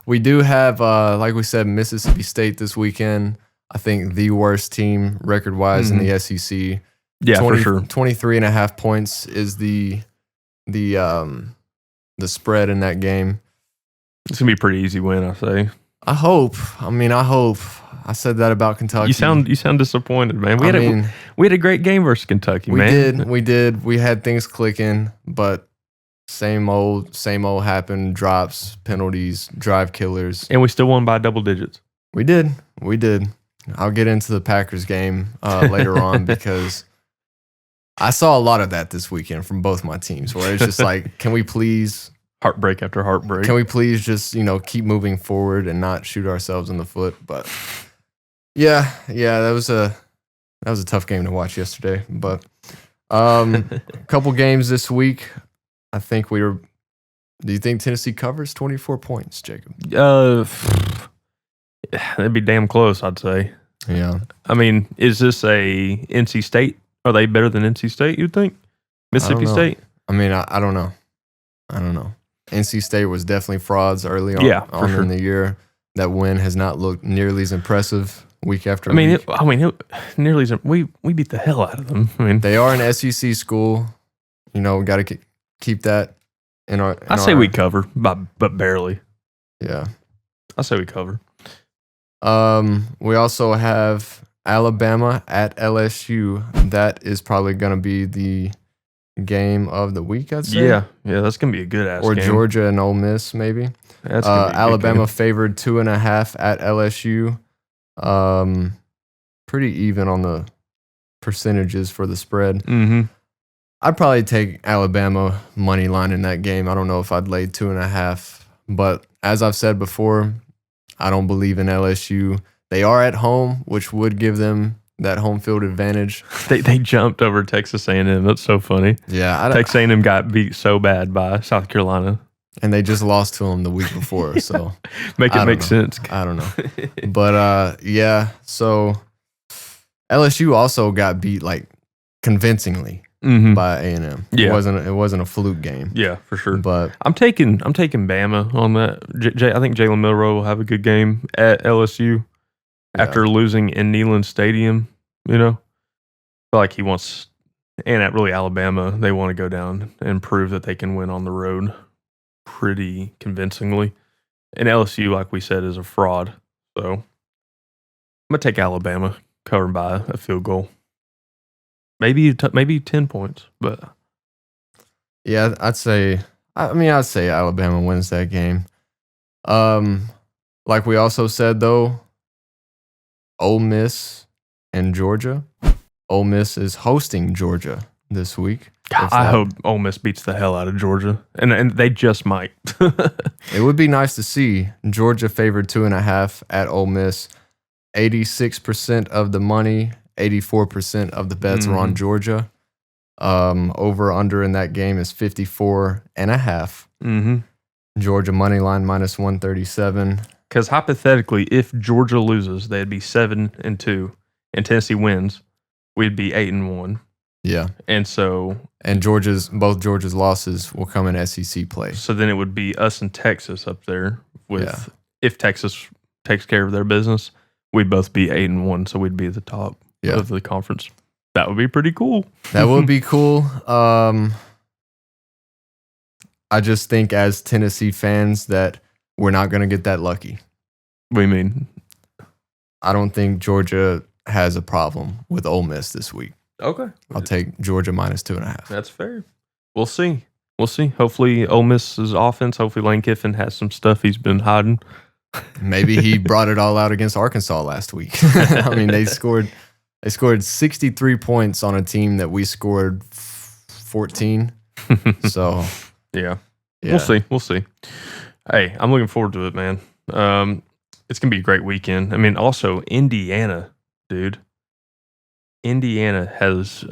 We do have, like we said, Mississippi State this weekend. I think the worst team record-wise in the SEC. Yeah, for sure. 23.5 points is the spread in that game. It's gonna be a pretty easy win, I say. I hope. I said that about Kentucky. You sound disappointed, man. We had a great game versus Kentucky, man. We did. We had things clicking, but same old happened. Drops, penalties, drive killers. And we still won by double digits. We did. I'll get into the Packers game later on because I saw a lot of that this weekend from both my teams where it's just like, can we please... Heartbreak after heartbreak. Can we please just, keep moving forward and not shoot ourselves in the foot? But yeah, that was a tough game to watch yesterday. But a couple games this week. I think do you think Tennessee covers 24 points, Jacob? That'd be damn close, I'd say. Yeah. I mean, is this a NC State? Are they better than NC State, you'd think? Mississippi State? I mean, I don't know. NC State was definitely frauds early on in the year. That win has not looked nearly as impressive week after week. We beat the hell out of them. I mean, they are an SEC school. We got to keep that in our. I say we cover, but barely. Yeah, I say we cover. We also have Alabama at LSU. That is probably going to be the game of the week, I'd say. Yeah, that's gonna be a good ass. Or game. Georgia and Ole Miss, maybe. That's Alabama favored 2.5 at LSU. Pretty even on the percentages for the spread. Mm-hmm. I'd probably take Alabama money line in that game. I don't know if I'd lay 2.5, but as I've said before, I don't believe in LSU. They are at home, which would give them that home field advantage. They jumped over Texas A&M. That's so funny. Yeah, Texas A&M got beat so bad by South Carolina, and they just lost to them the week before. So make sense. I don't know, but yeah. So LSU also got beat like convincingly by A&M. Yeah, it wasn't a fluke game. Yeah, for sure. But I'm taking Bama on that. I think Jalen Milroe will have a good game at LSU. After losing in Neyland Stadium, I feel like he wants, and at really Alabama, they want to go down and prove that they can win on the road pretty convincingly. And LSU, like we said, is a fraud. So I'm going to take Alabama covered by a field goal. Maybe 10 points, but... Yeah, I'd say Alabama wins that game. Like we also said, though, Ole Miss and Georgia. Ole Miss is hosting Georgia this week. I hope Ole Miss beats the hell out of Georgia, and they just might. It would be nice to see Georgia favored 2.5 at Ole Miss. 86% of the money, 84% of the bets are on Georgia. Over under in that game is 54.5. Mm-hmm. Georgia money line minus 137. Because hypothetically, if Georgia loses, they'd be 7-2, and Tennessee wins, we'd be 8-1. Yeah, and both Georgia's losses will come in SEC play. So then it would be us and Texas up there. If Texas takes care of their business, we'd both be 8-1, so we'd be at the top of the conference. That would be pretty cool. That would be cool. I just think as Tennessee fans that we're not going to get that lucky. What do you mean? I don't think Georgia has a problem with Ole Miss this week. Okay. I'll take Georgia minus 2.5. That's fair. We'll see. Hopefully Ole Miss's offense, hopefully Lane Kiffin has some stuff he's been hiding. Maybe he brought it all out against Arkansas last week. I mean, they scored 63 points on a team that we scored 14. So, yeah. We'll see. Hey, I'm looking forward to it, man. It's going to be a great weekend. I mean, also, Indiana, dude. Indiana has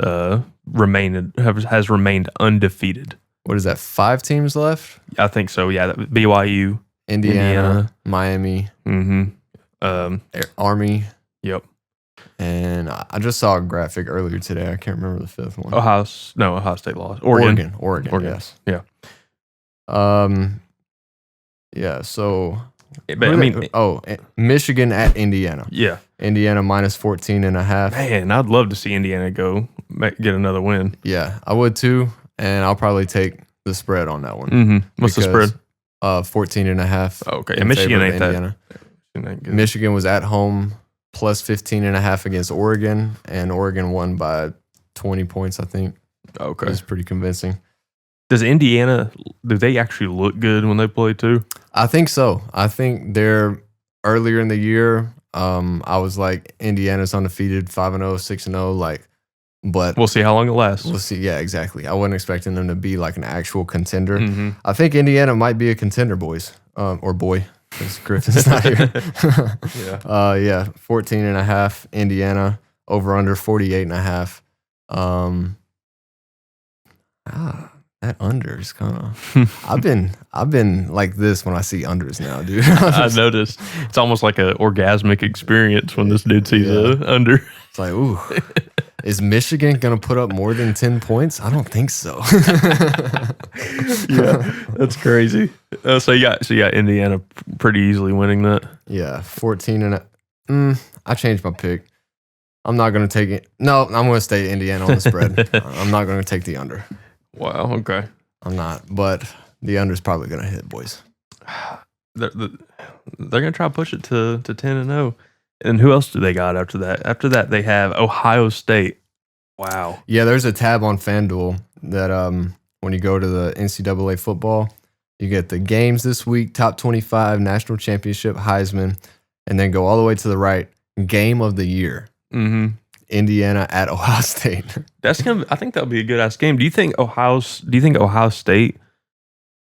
remained undefeated. What is that, 5 teams left? I think so, yeah. BYU. Indiana. Miami. Mm-hmm. Army. Yep. And I just saw a graphic earlier today. I can't remember the 5th one. Ohio State lost. Oregon. Yes. Yeah. Yeah, so Michigan at Indiana. Yeah. Indiana minus 14.5. Man, I'd love to see Indiana get another win. Yeah, I would too. And I'll probably take the spread on that one. Mm-hmm. What's the spread? 14.5. Okay. And Michigan ain't Indiana. Michigan was at home plus 15.5 against Oregon, and Oregon won by 20 points, I think. Okay. It was pretty convincing. Does Indiana, do they actually look good when they play too? I think so. I think they're earlier in the year. I was like, Indiana's undefeated, 5-0, 6-0, but we'll see how long it lasts. We'll see. Yeah, exactly. I wasn't expecting them to be like an actual contender. Mm-hmm. I think Indiana might be a contender, boys, or boy, because Griffin's not here. Yeah. 14.5 Indiana, over under 48.5. That under is kind of. I've been like this when I see unders now, dude. I noticed it's almost like an orgasmic experience when this dude sees a under. It's like, ooh, is Michigan gonna put up more than 10 points? I don't think so. Yeah, that's crazy. So you got Indiana pretty easily winning that. Yeah, 14 and I changed my pick. I'm not gonna take it. No, I'm gonna stay Indiana on the spread. I'm not gonna take the under. Wow. Okay. I'm not, but the under is probably going to hit, boys. They're going to try to push it to 10-0. And who else do they got after that? After that, they have Ohio State. Wow. Yeah, there's a tab on FanDuel that when you go to the NCAA football, you get the games this week, top 25, national championship, Heisman, and then go all the way to the right, game of the year. Mm-hmm. Indiana at Ohio State. I think that'll be a good ass game. Do you think Ohio State?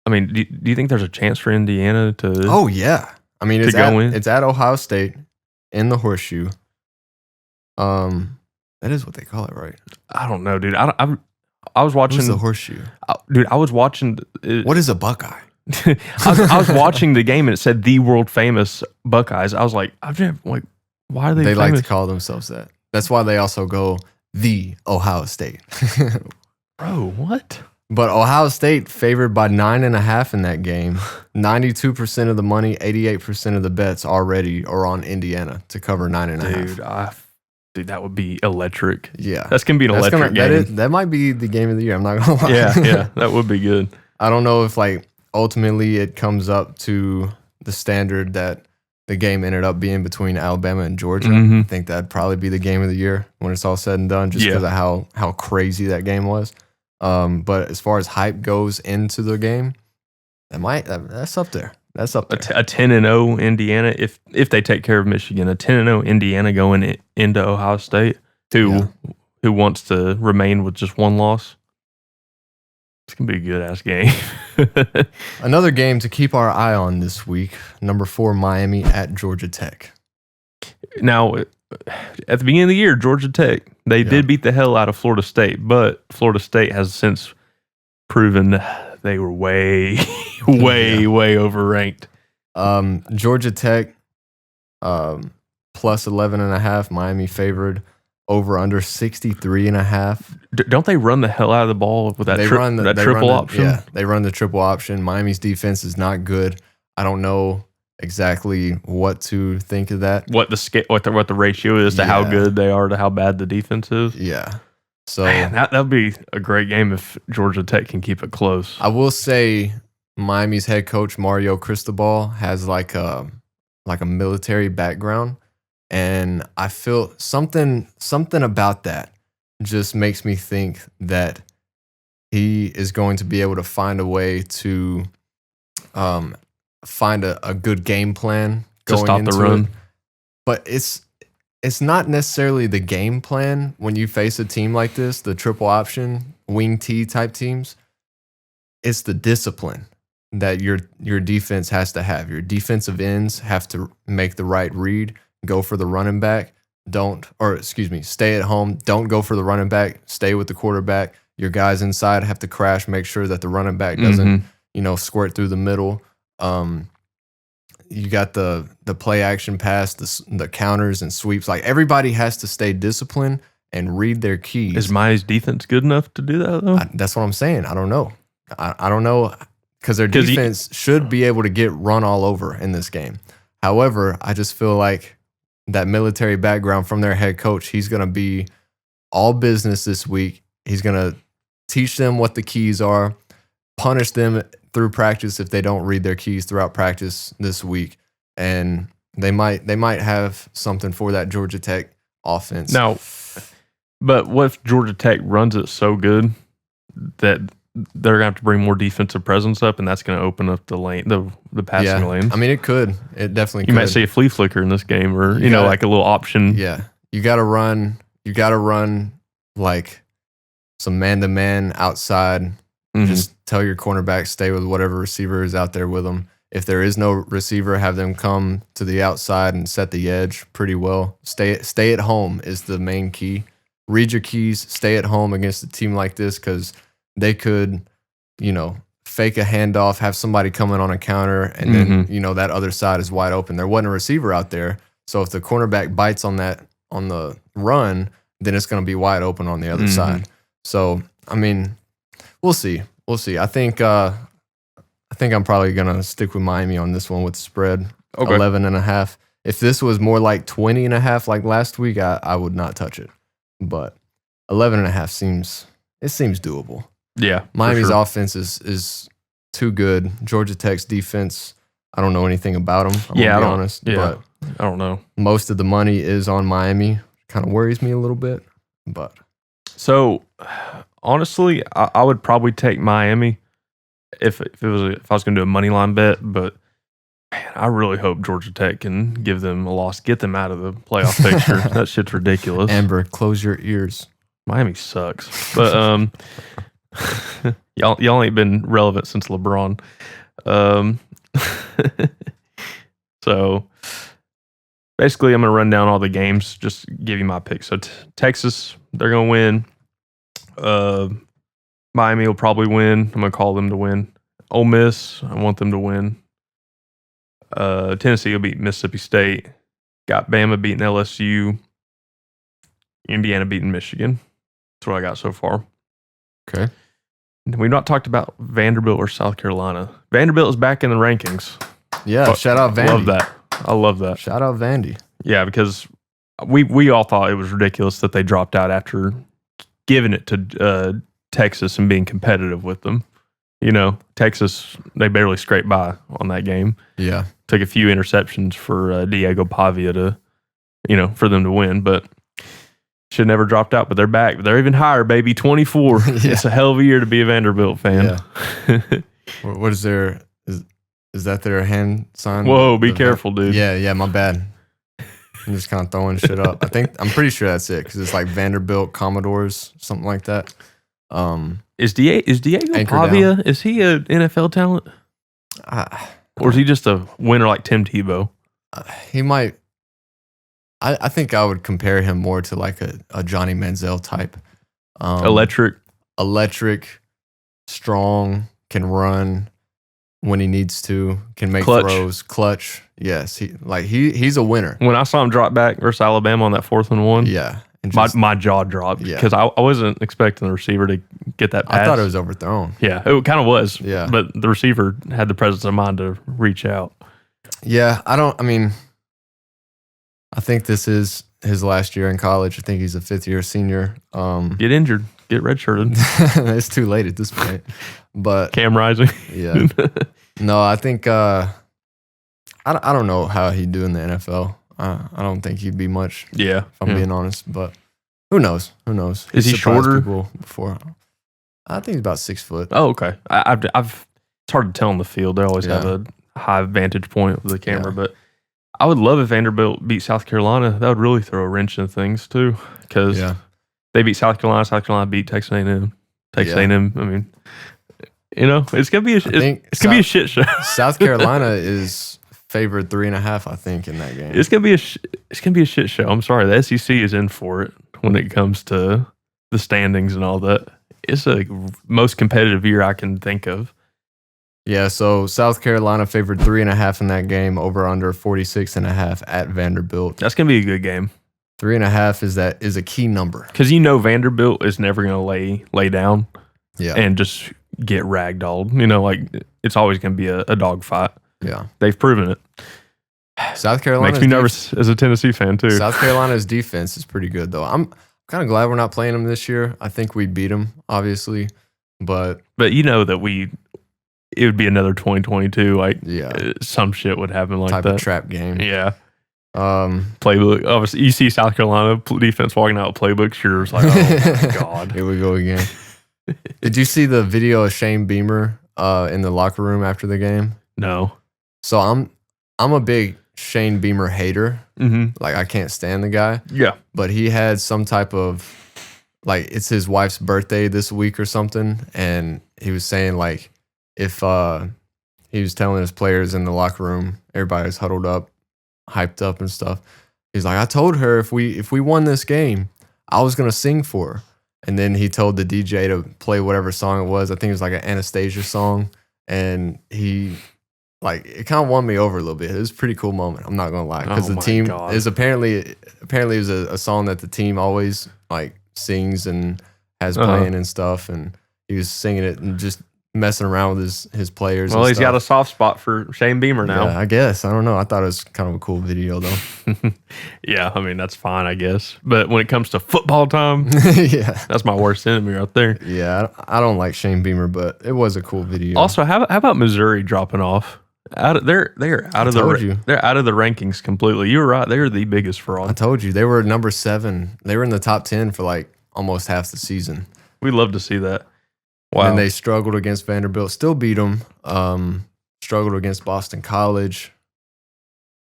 I mean, do you think there's a chance for Indiana to? Oh yeah, I mean it's at Ohio State in the Horseshoe. That is what they call it, right? I don't know, dude. I was watching the Horseshoe, dude. I was watching. What is a Buckeye? I was watching the game and it said the world famous Buckeyes. I was like, why are they? They famous? Like to call themselves that. That's why they also go the Ohio State. Bro, what? But Ohio State favored by 9.5 in that game. 92% of the money, 88% of the bets already are on Indiana to cover 9.5. Dude, that would be electric. Yeah. That's going to be an electric game. That might be the game of the year. I'm not going to lie. Yeah, that would be good. I don't know if ultimately it comes up to the standard that the game ended up being between Alabama and Georgia. Mm-hmm. I think that'd probably be the game of the year when it's all said and done, just because of how crazy that game was. But as far as hype goes into the game, that's up there. That's up there. A 10-0 Indiana, if they take care of Michigan, a 10-0 Indiana going into Ohio State, who wants to remain with just one loss. It's going to be a good-ass game. Another game to keep our eye on this week, number 4, Miami at Georgia Tech. Now, at the beginning of the year, Georgia Tech, they did beat the hell out of Florida State, but Florida State has since proven they were way overranked. Georgia Tech, plus 11.5, Miami favored. Over under 63.5. Don't they run the hell out of the ball with that triple option? Yeah, they run the triple option. Miami's defense is not good. I don't know exactly what to think of that. What the ratio is to how good they are to how bad the defense is. Yeah. So man, that'd be a great game if Georgia Tech can keep it close. I will say Miami's head coach Mario Cristobal has like a military background. And I feel something about that just makes me think that he is going to be able to find a way to find a good game plan to stop the run. But it's not necessarily the game plan when you face a team like this, the triple option, wing T type teams. It's the discipline that your defense has to have. Your defensive ends have to make the right read. Go for the running back. Stay at home. Don't go for the running back. Stay with the quarterback. Your guys inside have to crash. Make sure that the running back doesn't, squirt through the middle. You got the play action pass, the counters and sweeps. Like everybody has to stay disciplined and read their keys. Is Miami's defense good enough to do that though? That's what I'm saying. I don't know. I don't know because their defense should be able to get run all over in this game. However, I just feel like that military background from their head coach, he's going to be all business this week. He's going to teach them what the keys are, punish them through practice if they don't read their keys throughout practice this week, and they might have something for that Georgia Tech offense. Now, but what if Georgia Tech runs it so good that they're going to have to bring more defensive presence up, and that's going to open up the lane, the passing lanes? I mean, it could. It definitely could. You might see a flea flicker in this game, or you know, like a little option. Yeah, you got to run. You got to run like some man-to-man outside. Mm-hmm. Just tell your cornerback, stay with whatever receiver is out there with them. If there is no receiver, have them come to the outside and set the edge pretty well. Stay at home is the main key. Read your keys. Stay at home against a team like this because they could, fake a handoff, have somebody coming on a counter, and then, that other side is wide open. There wasn't a receiver out there. So if the cornerback bites on the run, then it's going to be wide open on the other side. So, I mean, we'll see. I think I'm probably going to stick with Miami on this one with the spread, 11.5. If this was more like 20.5 like last week, I would not touch it. But 11.5 seems doable. Yeah. Miami's offense is too good. Georgia Tech's defense, I don't know anything about them. I'm going to be honest. Yeah, but I don't know. Most of the money is on Miami. Kind of worries me a little bit. But so, honestly, I would probably take Miami if I was going to do a money line bet. But man, I really hope Georgia Tech can give them a loss, get them out of the playoff picture. That shit's ridiculous. Amber, close your ears. Miami sucks. But y'all ain't been relevant since LeBron. So basically, I'm going to run down all the games, just give you my picks. So Texas, they're going to win. Miami will probably win. I'm going to call them to win. Ole Miss, I want them to win. Tennessee will beat Mississippi State. Got Bama beating LSU. Indiana beating Michigan. That's what I got so far. Okay. We've not talked about Vanderbilt or South Carolina. Vanderbilt is back in the rankings. Yeah, shout out Vandy. I love that. Shout out Vandy. Yeah, because we all thought it was ridiculous that they dropped out after giving it to Texas and being competitive with them. Texas, they barely scraped by on that game. Yeah. Took a few interceptions for Diego Pavia for them to win, but should never dropped out, but they're back. They're even higher, baby. 24. Yeah. It's a hell of a year to be a Vanderbilt fan. Yeah. What is their... Is that their hand sign? Whoa, be careful, dude. Yeah, my bad. I'm just kind of throwing shit up. I'm pretty sure that's it because it's like Vanderbilt Commodores, something like that. Is Diego Pavia? Is he an NFL talent, or is he just a winner like Tim Tebow? He might. I think I would compare him more to like a Johnny Manziel type. Electric, strong, can run when he needs to, can make throws, clutch. Yes, he's a winner. When I saw him drop back versus Alabama on that 4th and 1, yeah, my jaw dropped because I wasn't expecting the receiver to get that pass. I thought it was overthrown. Yeah, it kind of was. Yeah, but the receiver had the presence of mind to reach out. Yeah, I think this is his last year in college. I think he's a 5th-year senior. Get injured. Get redshirted. It's too late at this point. But Cam Rising. Yeah. No, I think I don't know how he'd do in the NFL. I don't think he'd be much. Yeah. If I'm being honest. But who knows? Is he shorter? Before. I think he's about 6 foot. Oh, okay. It's hard to tell in the field. They always have a high vantage point with the camera, but I would love if Vanderbilt beat South Carolina. That would really throw a wrench in things too, because they beat South Carolina. South Carolina beat Texas A&M. Texas A&M. I mean, it's gonna be a shit show. South Carolina is favored 3.5. I think in that game. It's gonna be a shit show. I'm sorry, the SEC is in for it when it comes to the standings and all that. It's the most competitive year I can think of. Yeah, so South Carolina favored 3.5 in that game, over under 46.5 at Vanderbilt. That's gonna be a good game. 3.5 is a key number because Vanderbilt is never gonna lay down, and just get ragdolled. You know, like it's always going to be a dogfight. Yeah. They've proven it. South Carolina makes me nervous as a Tennessee fan too. South Carolina's defense is pretty good though. I'm kind of glad we're not playing them this year. I think we beat them, obviously, but you know that it would be another 2022. Like some shit would happen like type that. Of trap game. Yeah. Playbook. Obviously, you see South Carolina defense walking out with playbooks. You're just like, oh my god, here we go again. Did you see the video of Shane Beamer in the locker room after the game? No. So I'm a big Shane Beamer hater. Mm-hmm. Like I can't stand the guy. Yeah. But he had some type of like it's his wife's birthday this week or something, and he was saying like if he was telling his players in the locker room, everybody was huddled up, hyped up and stuff. He's like, I told her if we won this game, I was gonna sing for her. And then he told the DJ to play whatever song it was. I think it was like an Anastasia song. And he, like, it kind of won me over a little bit. It was a pretty cool moment. I'm not going to lie. Because the team is apparently it was a song that the team always, like, sings and has playing and stuff. And he was singing it and just messing around with his players. Well, he's got a soft spot for Shane Beamer now. Yeah, I guess. I don't know. I thought it was kind of a cool video, though. Yeah, I mean, that's fine, I guess. But when it comes to football time, yeah, that's my worst enemy right there. Yeah, I don't like Shane Beamer, but it was a cool video. Also, how about Missouri dropping off? They're out of the rankings completely. You were right. They're the biggest fraud. I told you. They were number 7. They were in the top 10 for like almost half the season. We'd love to see that. Wow. And they struggled against Vanderbilt. Still beat them. Struggled against Boston College.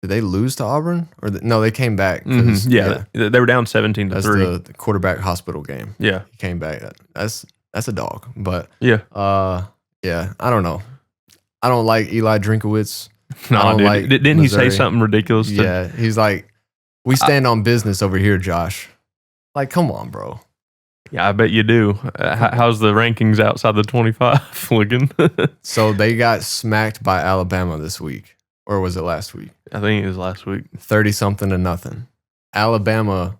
Did they lose to Auburn? No, they came back. Mm-hmm. Yeah, they were down 17-3. That's the quarterback hospital game. Yeah. He came back. That's a dog. But yeah. Yeah, I don't know. I don't like Eli Drinkowitz. No, dude. Didn't Missouri. He say something ridiculous? Yeah, he's like, we stand on business over here, Josh. Like, come on, bro. Yeah, I bet you do. How's the rankings outside the 25 looking? So they got smacked by Alabama this week. Or was it last week? I think it was last week. 30-something to nothing. Alabama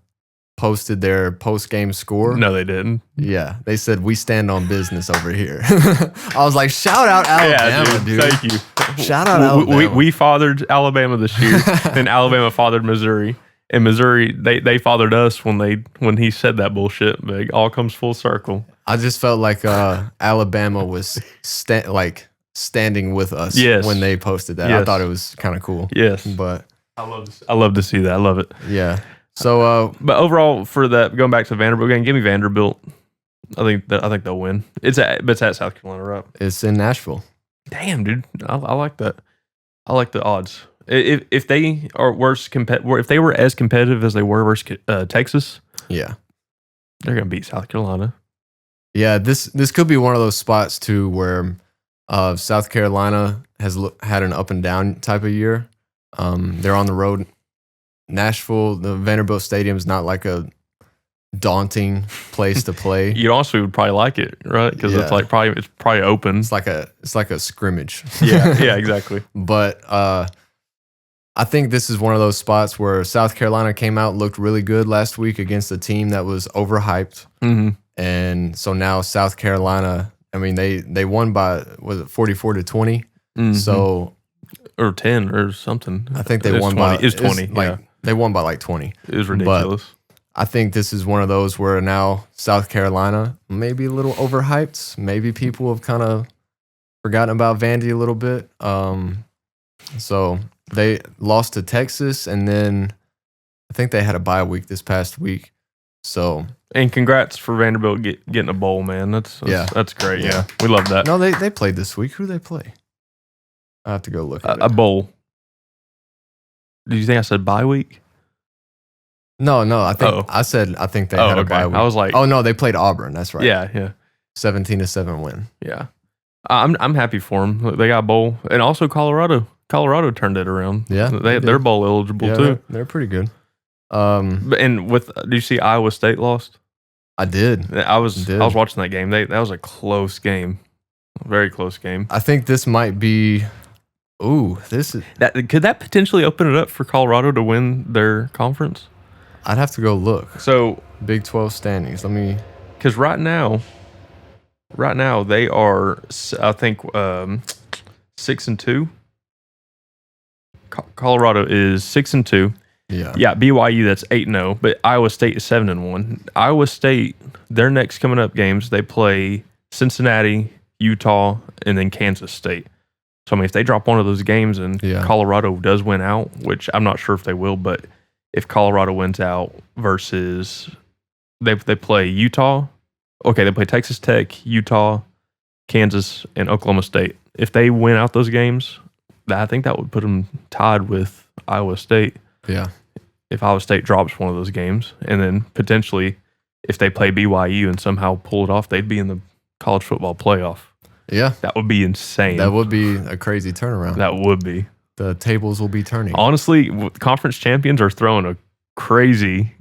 posted their post-game score. No, they didn't. Yeah. They said, we stand on business over here. I was like, shout out Alabama, yeah, dude. Thank you. Shout out Alabama. We fathered Alabama this year, and Alabama fathered Missouri. And Missouri, they fathered us when he said that bullshit. But it all comes full circle. I just felt like Alabama was standing with us when they posted that. Yes. I thought it was kind of cool. Yes, but I love to see that. I love it. Yeah. So, but overall, for that, going back to the Vanderbilt game, give me Vanderbilt. I think they'll win. It's at South Carolina, right? It's in Nashville. Damn, dude, I like that. I like the odds. If they are if they were as competitive as they were versus Texas, yeah, they're gonna beat South Carolina. Yeah, this could be one of those spots too where South Carolina has had an up and down type of year. They're on the road. Nashville, the Vanderbilt Stadium is not like a daunting place to play. You also would probably like it, right? Because it's probably open. It's like a scrimmage. Yeah, exactly. But I think this is one of those spots where South Carolina came out, looked really good last week against a team that was overhyped. Mm-hmm. And so now South Carolina, I mean, they won by, was it 44-20? Mm-hmm. So, or 10 or something. I think they won 20. by, it's 20. Like, they won by like 20. It was ridiculous. But I think this is one of those where now South Carolina maybe a little overhyped. Maybe people have kind of forgotten about Vandy a little bit. So they lost to Texas, and then I think they had a bye week this past week. So, and congrats for Vanderbilt getting a bowl, man. That's great. Yeah, we love that. No, they played this week. Who did they play? I have to go look at it. A bowl. Did you think I said bye week? No. I think they had a bye week. I was like, oh no, they played Auburn. That's right. Yeah. 17-7 win. Yeah, I'm happy for them. They got a bowl, and also Colorado. Colorado turned it around. Yeah, they're bowl eligible too. They're pretty good. And did you see Iowa State lost? I did. I was watching that game. That was a close game, a very close game. I think this might be. Ooh, could that potentially open it up for Colorado to win their conference? I'd have to go look. So Big 12 standings. Let me. Because right now, right now they are, I think, 6-2. Colorado is 6-2. Yeah. BYU, that's 8-0, but Iowa State is 7-1. Iowa State, their next coming up games, they play Cincinnati, Utah, and then Kansas State. So I mean, if they drop one of those games and Colorado does win out, which I'm not sure if they will, but if Colorado wins out versus they play Utah, they play Texas Tech, Utah, Kansas, and Oklahoma State. If they win out those games, I think that would put them tied with Iowa State. Yeah. If Iowa State drops one of those games, and then potentially if they play BYU and somehow pull it off, they'd be in the college football playoff. Yeah. That would be insane. That would be a crazy turnaround. That would be. The tables will be turning. Honestly, conference champions are throwing a crazy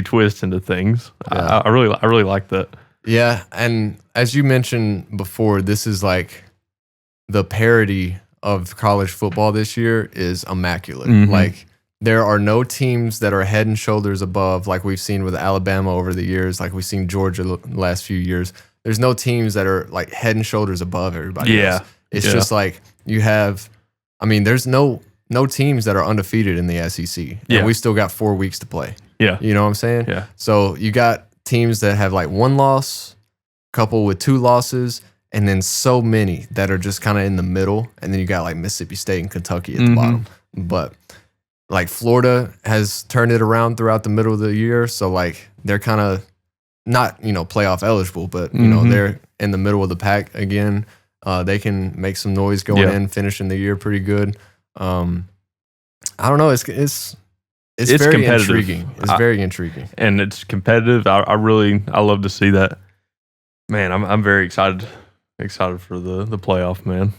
twist into things. Yeah. I really like that. Yeah, and as you mentioned before, this is like the parity of college football this year is immaculate. Mm-hmm. Like there are no teams that are head and shoulders above, like we've seen with Alabama over the years, like we've seen Georgia the last few years. There's no teams that are like head and shoulders above everybody else. It's just like you have, I mean, there's no teams that are undefeated in the SEC. And we still got 4 weeks to play. Yeah. You know what I'm saying? Yeah. So you got teams that have like one loss, couple with 2 losses, and then so many that are just kind of in the middle. And then you got like Mississippi State and Kentucky at the bottom. But like Florida has turned it around throughout the middle of the year. So like they're kind of not, playoff eligible, but they're in the middle of the pack again. They can make some noise going in, finishing the year pretty good. I don't know. It's very competitive. intriguing. It's very intriguing, and it's competitive. I love to see that. Man, I'm very excited for the playoff, man.